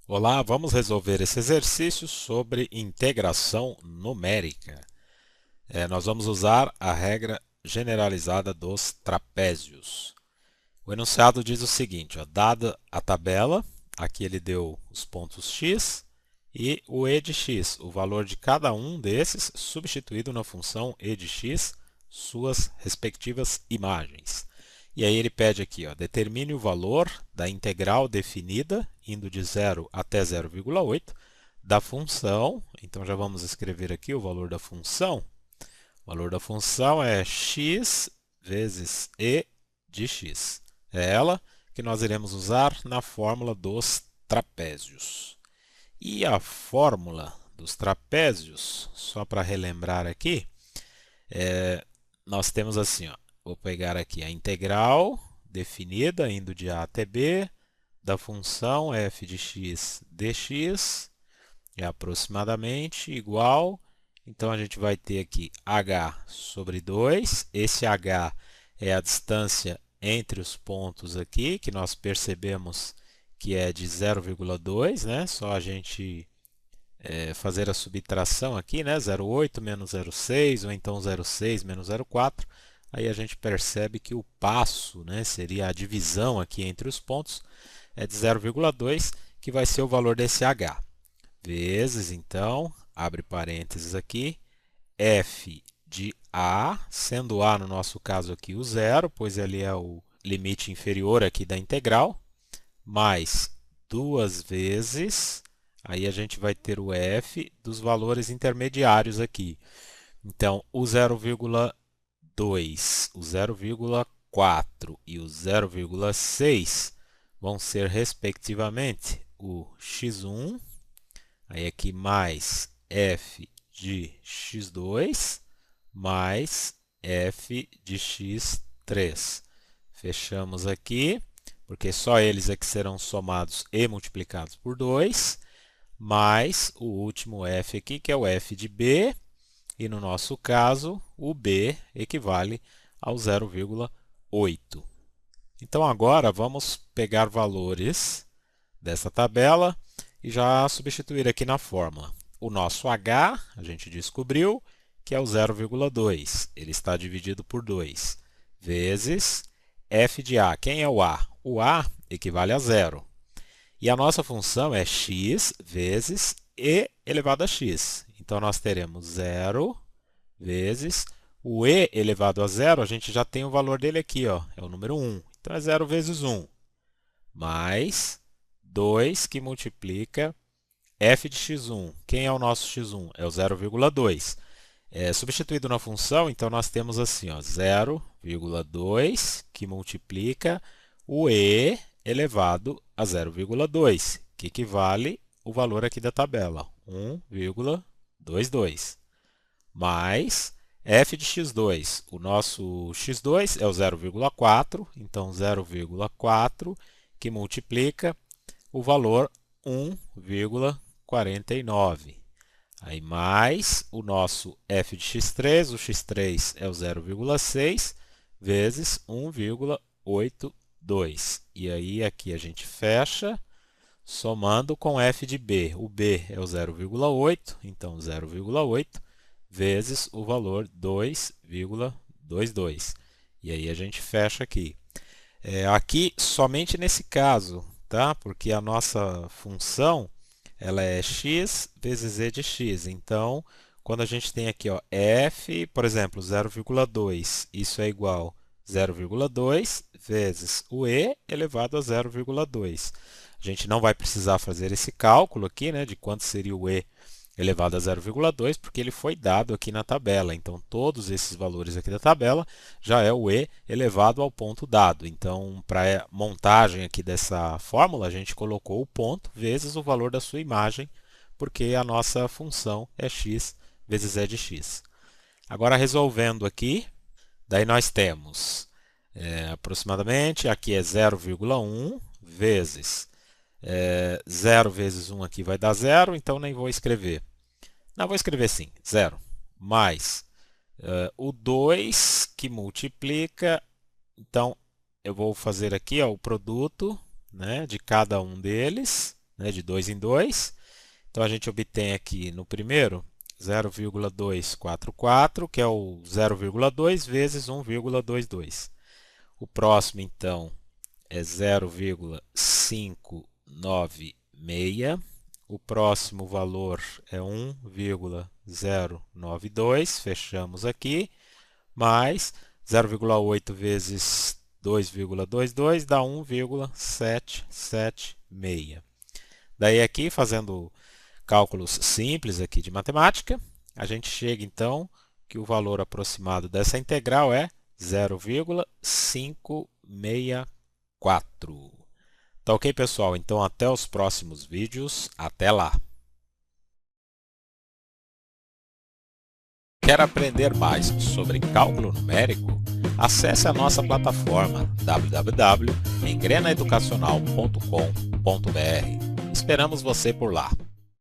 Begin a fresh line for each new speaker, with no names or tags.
Olá, vamos resolver esse exercício sobre integração numérica. Nós vamos usar a regra generalizada dos trapézios. O enunciado diz o seguinte, ó, dada a tabela, aqui ele deu os pontos x e o e de x, o valor de cada um desses substituído na função e de x, suas respectivas imagens. E aí ele pede aqui, ó, determine o valor da integral definida, indo de 0 até 0,8, da função. Então já vamos escrever aqui o valor da função. O valor da função é x vezes e de x. É ela que nós iremos usar na fórmula dos trapézios. E a fórmula dos trapézios, só para relembrar aqui, nós temos assim, ó, vou pegar aqui a integral definida, indo de a até b, da função f de x dx, é aproximadamente igual. Então, a gente vai ter aqui h sobre 2. Esse h é a distância entre os pontos aqui, que nós percebemos que é de 0,2, né? Só a gente fazer a subtração aqui, né? 0,8 menos 0,6, ou então 0,6 menos 0,4. Aí a gente percebe que o passo, né, seria a divisão aqui entre os pontos, é de 0,2, que vai ser o valor desse h. Vezes, então, abre parênteses aqui, f de a, sendo a no nosso caso aqui o zero, pois ele é o limite inferior aqui da integral, mais duas vezes, aí a gente vai ter o f dos valores intermediários aqui. Então, o 0,2, o 0,4 e o 0,6 vão ser, respectivamente, o x1, aí aqui mais f de x2, mais f de x3. Fechamos aqui, porque só eles é que serão somados e multiplicados por 2, mais o último f aqui, que é o f de b, e no nosso caso, o b equivale ao 0,8. Então agora vamos pegar valores dessa tabela e já substituir aqui na fórmula. O nosso h, a gente descobriu que é o 0,2. Ele está dividido por 2, vezes f de a. Quem é o a? O a equivale a zero. E a nossa função é x vezes e elevado a x. Então, nós teremos 0 vezes o e elevado a zero, a gente já tem o valor dele aqui, ó, é o número 1. Então, é 0 vezes 1, mais 2 que multiplica f de x1. Quem é o nosso x1? É o 0,2. Substituído na função, então nós temos assim, ó, 0,2 que multiplica o e elevado a 0,2, que equivale o valor aqui da tabela, 1,22, mais f de x2. O nosso x2 é o 0,4, então 0,4 que multiplica o valor 1,49. Aí mais o nosso f de x3, o x3 é o 0,6 vezes 1,82. E aí aqui a gente fecha somando com f de b. O b é o 0,8, então 0,8 vezes o valor 2,22. E aí a gente fecha aqui. Aqui somente nesse caso, tá? Porque a nossa função ela é x vezes e de x. Então, quando a gente tem aqui ó, f, por exemplo, 0,2, isso é igual a 0,2 vezes o e elevado a 0,2. A gente não vai precisar fazer esse cálculo aqui, né, de quanto seria o e elevado a 0,2, porque ele foi dado aqui na tabela. Então, todos esses valores aqui da tabela já é o e elevado ao ponto dado. Então, para a montagem aqui dessa fórmula, a gente colocou o ponto vezes o valor da sua imagem, porque a nossa função é x vezes e de x. Agora, resolvendo aqui, daí nós temos aproximadamente, aqui é 0,1 vezes 0 vezes 1 aqui vai dar 0, então nem vou escrever. Não, vou escrever sim, 0 mais o 2 que multiplica. Então, eu vou fazer aqui ó, o produto, né, de cada um deles. né, de 2 em 2. Então a gente obtém aqui no primeiro 0,244, que é o 0,2 vezes 1,22. O próximo, então, é 0,596. O próximo valor é 1,092, fechamos aqui, mais 0,8 vezes 2,22 dá 1,776. Daí aqui, fazendo cálculos simples aqui de matemática, a gente chega então que o valor aproximado dessa integral é 0,564. Tá ok, pessoal? Então até os próximos vídeos. Até lá! Quer aprender mais sobre cálculo numérico? Acesse a nossa plataforma www.engrenaeducacional.com.br. Esperamos você por lá!